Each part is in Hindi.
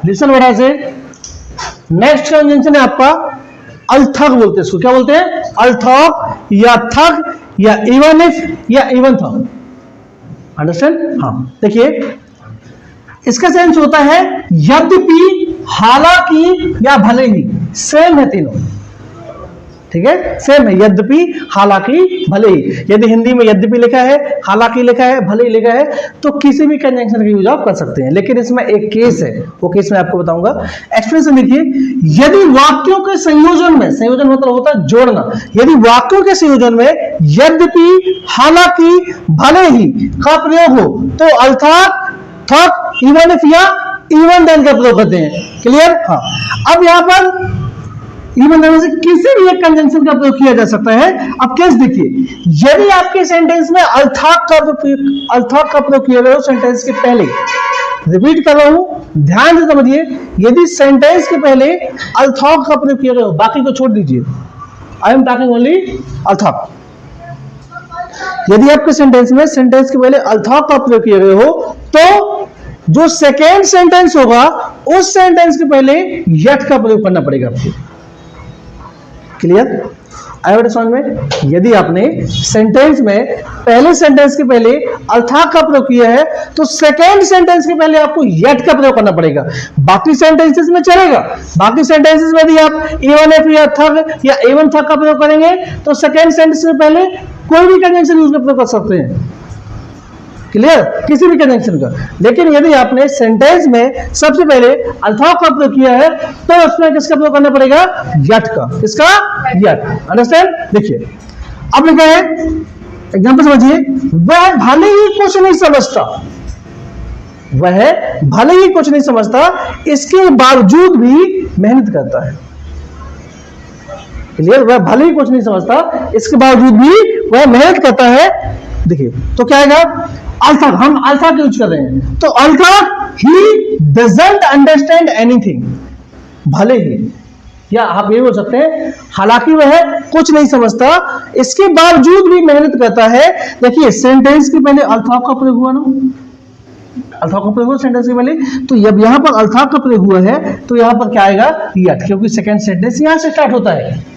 लिसन बड़ा से। नेक्स्ट कंजंक्शन है आपका अल्थक बोलते हैं इसको, क्या बोलते हैं? अल्थक या थक या इवन इफ या इवन थक। अंडरस्टैंड? हाँ, देखिए इसका सेंस होता है यद्यपि, हालांकि या भले ही। सेम है तीनों, ठीक है, सेम है, यद्यपि, हालांकि, भले ही। यदि हिंदी में यद्यपि लिखा है, हालांकि लिखा है, भले ही लिखा है, तो किसी भी कंजंक्शन का यूज आप कर सकते हैं। लेकिन इसमें एक केस है, वो केस मैं आपको बताऊंगा। एक्सप्रेशन देखिए, यदि वाक्यों के संयोजन में, संयोजन मतलब होता है जोड़ना, यदि वाक्यों के संयोजन में यद्यपि, हालांकि, भले ही का प्रयोग हो तो अर्थात, थक, इवन इफ या इवन देन का प्रयोग करते हैं। क्लियर? हाँ। अब यहां पर इवन देन से किसी भी एक कंजंक्शन का प्रयोग किया जा सकता है। अब केस देखिए, यदि आपके सेंटेंस में अर्थात का प्रयोग किया गया हो सेंटेंस के पहले, रिपीट कर रहा हूं, ध्यान से समझिए, यदि सेंटेंस के पहले अर्थात का प्रयोग किया गया हो, बाकी को छोड़ दीजिए, आई एम टॉकिंग ओनली अर्थात। यदि आपके सेंटेंस में सेंटेंस के पहले अर्थात का प्रयोग किया गया हो, तो जो सेकेंड सेंटेंस होगा उस सेंटेंस के पहले यट का प्रयोग करना पड़ेगा आपको। क्लियर? आया समझ में? यदि आपने सेंटेंस में पहले सेंटेंस के पहले अर्थात का प्रयोग किया है, तो सेकेंड सेंटेंस के पहले आपको यट का प्रयोग करना पड़ेगा। बाकी सेंटेंसेस में चलेगा, बाकी सेंटेंसेस में यदि आप इवन इफ या थक या इवन थक का प्रयोग करेंगे, तो सेकेंड सेंटेंस में पहले कोई भी कंजंक्शन यूज का प्रयोग कर सकते हैं। क्लियर? किसी भी कंजंक्शन का। लेकिन यदि आपने सेंटेंस में सबसे पहले अर्थात का प्रयोग किया है, तो उसमें किसका प्रयोग करना पड़ेगा? यट का। किसका? यट। अंडरस्टैंड? देखिए अब लिखा है, एग्जांपल समझिए, वह भले ही कुछ नहीं समझता, वह भले ही कुछ नहीं समझता, इसके बावजूद भी मेहनत करता है। क्लियर? वह भले ही कुछ नहीं समझता, इसके बावजूद भी वह मेहनत करता है। देखिए तो क्या आएगा? अर्थात, हम अर्थात यूज कर रहे हैं, तो अर्थात ही डजंट अंडरस्टैंड एनीथिंग, भले ही, या आप ये बोल सकते हैं हालांकि वह कुछ नहीं समझता, इसके बावजूद भी मेहनत करता है। देखिए सेंटेंस के पहले अर्थात का प्रयोग हुआ ना, अर्थात का प्रयोग हुआ सेंटेंस के पहले, तो जब यहां पर अर्थात का प्रयोग हुआ है, तो यहां पर क्या आएगा? यट, क्योंकि सेकेंड सेंटेंस यहां से स्टार्ट होता है ना।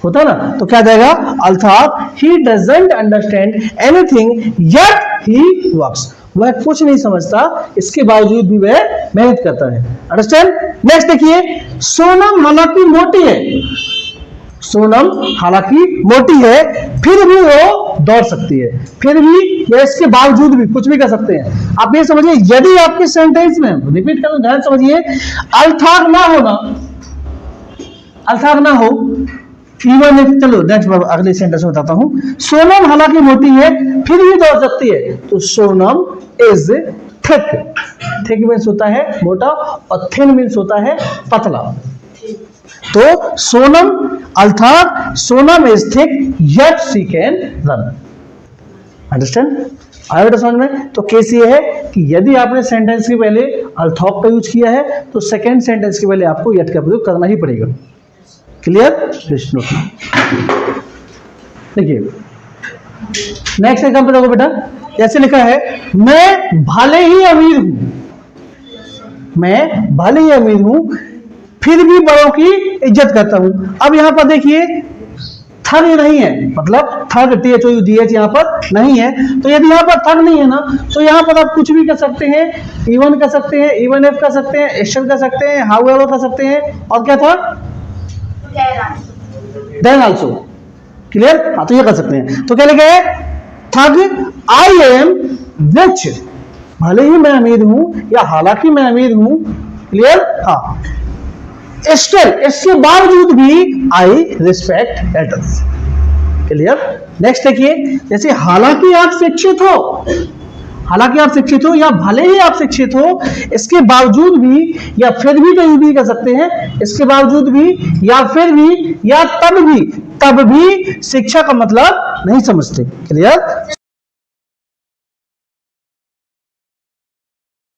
तो क्या जाएगा? अर्थात he doesn't understand anything yet he works, वह कुछ नहीं समझता, इसके बावजूद भी वह मेहनत करता है। अंडरस्टैंड? नेक्स्ट देखिए, सोनम हालांकि मोटी है, सोनम हालांकि मोटी है, फिर भी वो दौड़ सकती है, फिर भी या इसके बावजूद भी, कुछ भी कर सकते हैं। आप ये समझिए, यदि आपके सेंटेंस में, रिपीट करो, ध्यान समझिए, अर्थात ना होना, अर्थात ना हो, इवन इफ, चलो नेक्स्ट अगले सेंटेंस में बताता हूं, सोनम हालांकि मोटी है फिर भी दौड़ सकती है, तो Sonam is thick. Thick means होता है मोटा और थिन मीन्स होता है पतला। तो सोनम अर्थात Sonam is thick yet she can run. Understand? आया समझ में? तो केस ये है कि यदि आपने सेंटेंस के पहले अर्थात का यूज किया है, तो सेकेंड सेंटेंस के पहले आपको येट का प्रयोग करना ही पड़ेगा। क्लियर? देखिए नेक्स्ट एग्जांपल देखो बेटा, जैसे लिखा है, मैं भले ही अमीर हूं, मैं भले ही अमीर हूं, फिर भी बड़ों की इज्जत करता हूं। अब यहां पर देखिए थर्ड नहीं है, मतलब थर्ड THOUGH यहां पर नहीं है, तो यदि यहां पर थर्ड नहीं है ना, तो यहां पर आप कुछ भी कर सकते हैं, इवन कर सकते हैं, इवन इफ कर सकते हैं, एक्शन कर सकते हैं, हाउएवर कर सकते हैं, और क्या था? Then also. क्लियर? हाँ, तो ये कर सकते हैं। तो क्या लिखा है? थग आई एम रिच, भले ही मैं अमीर हूं या हालांकि मैं अमीर हूं। क्लियर? हाँ, स्टिल, इसके बावजूद भी I respect adults. Clear? Next देखिए, जैसे हालांकि आप शिक्षित हो, हालांकि आप शिक्षित हो या भले ही आप शिक्षित हो, इसके बावजूद भी या फिर भी कहीं भी कर सकते हैं, इसके बावजूद भी या फिर भी या तब भी, तब भी शिक्षा का मतलब नहीं समझते। क्लियर?